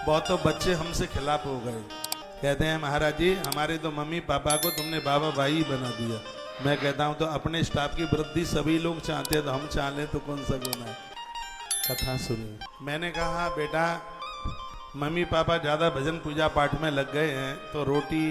बहुत तो बच्चे हमसे खिलाफ हो गए, कहते हैं महाराज जी हमारे तो मम्मी पापा को तुमने बाबा भाई बना दिया। मैं कहता हूं तो अपने स्टाफ की वृद्धि सभी लोग चाहते हैं तो हम चाह लें तो कौन सा गुनाह है। कथा सुनिए। मैंने कहा बेटा मम्मी पापा ज़्यादा भजन पूजा पाठ में लग गए हैं तो रोटी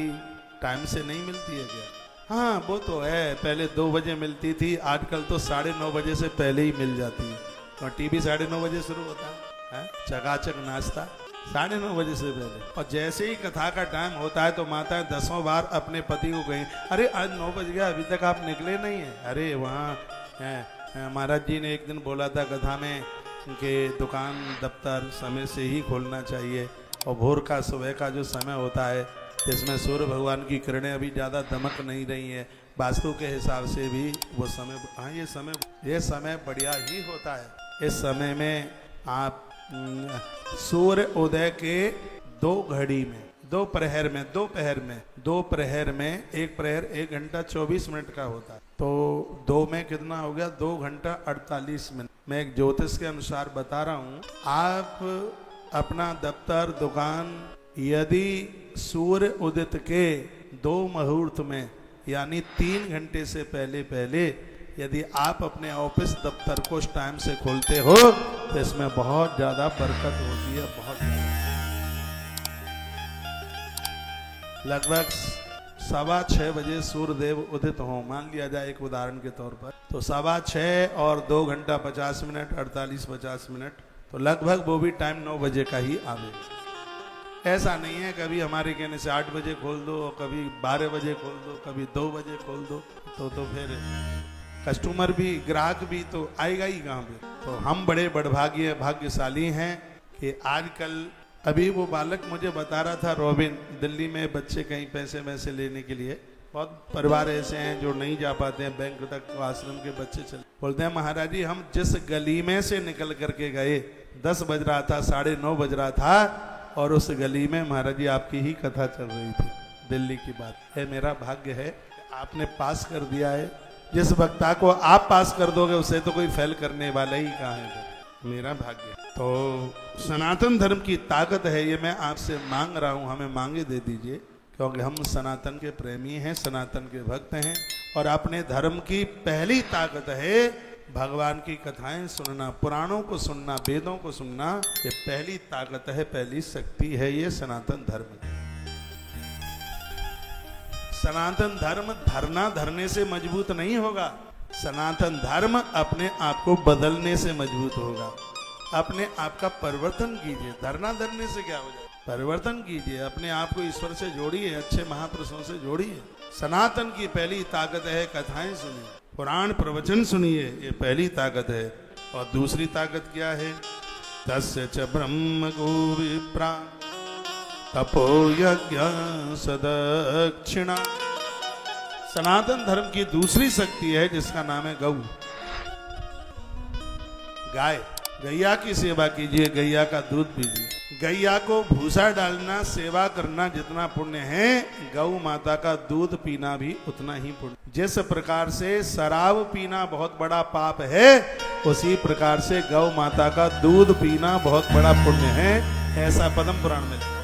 टाइम से नहीं मिलती है क्या? हाँ वो तो है, पहले 2 बजे मिलती थी, आजकल तो 9:30 बजे से पहले ही मिल जाती है। और टीवी 9:30 बजे शुरू होता है, चकाचक नाश्ता 9:30 बजे से पहले। और जैसे ही कथा का टाइम होता है तो माताएं 10 बार अपने पति को कहें अरे आज 9 बज गया अभी तक आप निकले नहीं है। अरे वहाँ महाराज जी ने एक दिन बोला था कथा में कि दुकान दफ्तर समय से ही खोलना चाहिए, और भोर का सुबह का जो समय होता है जिसमें सूर्य भगवान की किरणें अभी ज़्यादा दमक नहीं रही है, वास्तु के हिसाब से भी वो समय, हाँ ये समय बढ़िया ही होता है। इस समय में आप सूर्य उदय के 2 घड़ी में, दोपहर में 1 प्रहर 1 घंटा 24 मिनट का होता है, तो 2 में कितना हो गया? 2 घंटा 48 मिनट। मैं एक ज्योतिष के अनुसार बता रहा हूँ, आप अपना दफ्तर दुकान यदि सूर्य उदित के 2 मुहूर्त में यानी 3 घंटे से पहले यदि आप अपने ऑफिस दफ्तर को उस टाइम से खोलते हो तो इसमें बहुत ज़्यादा बरकत होती है, बहुत ज़्यादा। लगभग 6:15 बजे सूर्यदेव उदित हो, मान लिया जाए एक उदाहरण के तौर पर, तो 6:15 और 2 घंटा 50 मिनट 48-50 मिनट, तो लगभग वो भी टाइम 9 बजे का ही आवेगा। ऐसा नहीं है कभी हमारे कहने से 8 बजे खोल दो, कभी 12 बजे खोल दो, कभी 2 बजे खोल दो, तो फिर कस्टमर भी ग्राहक भी तो आएगा ही कहाँ पे। तो हम बड़े भाग्यशाली हैं कि आजकल, अभी वो बालक मुझे बता रहा था रॉबिन, दिल्ली में बच्चे कहीं पैसे वैसे लेने के लिए, बहुत परिवार ऐसे हैं जो नहीं जा पाते हैं बैंक तक, तो आश्रम के बच्चे चले, बोलते हैं महाराज जी हम जिस गली में से निकल करके गए 10 बज रहा था, 9:30 बज रहा था, और उस गली में महाराज जी आपकी ही कथा चल रही थी। दिल्ली की बात है, मेरा भाग्य है आपने पास कर दिया है। जिस वक्ता को आप पास कर दोगे उसे तो कोई फेल करने वाला ही कहाँ है, मेरा भाग्य। तो सनातन धर्म की ताकत है, ये मैं आपसे मांग रहा हूँ, हमें मांगे दे दीजिए, क्योंकि हम सनातन के प्रेमी हैं, सनातन के भक्त हैं, और अपने धर्म की पहली ताकत है भगवान की कथाएं सुनना, पुराणों को सुनना, वेदों को सुनना, ये पहली ताकत है, पहली शक्ति है ये सनातन धर्म की। सनातन धर्म धरना धरने से मजबूत नहीं होगा, सनातन धर्म अपने आप को बदलने से मजबूत होगा। अपने आप का परिवर्तन कीजिए, धरना धरने से क्या हो जाए, परिवर्तन कीजिए, अपने आप को ईश्वर से जोड़िए, अच्छे महापुरुषों से जोड़िए। सनातन की पहली ताकत है कथाएं सुनिए, पुराण प्रवचन सुनिए, ये पहली ताकत है। और दूसरी ताकत क्या है? तस्य च ब्रह्म गो विप्रा तपो यज्ञ सदक्षिणा। सनातन धर्म की दूसरी शक्ति है जिसका नाम है गौ, गाय। गैया की सेवा कीजिए, गैया का दूध पीजिए। गैया को भूसा डालना, सेवा करना जितना पुण्य है, गौ माता का दूध पीना भी उतना ही पुण्य। जिस प्रकार से शराब पीना बहुत बड़ा पाप है, उसी प्रकार से गौ माता का दूध पीना बहुत बड़ा पुण्य है, ऐसा पद्म पुराण में लिखा है।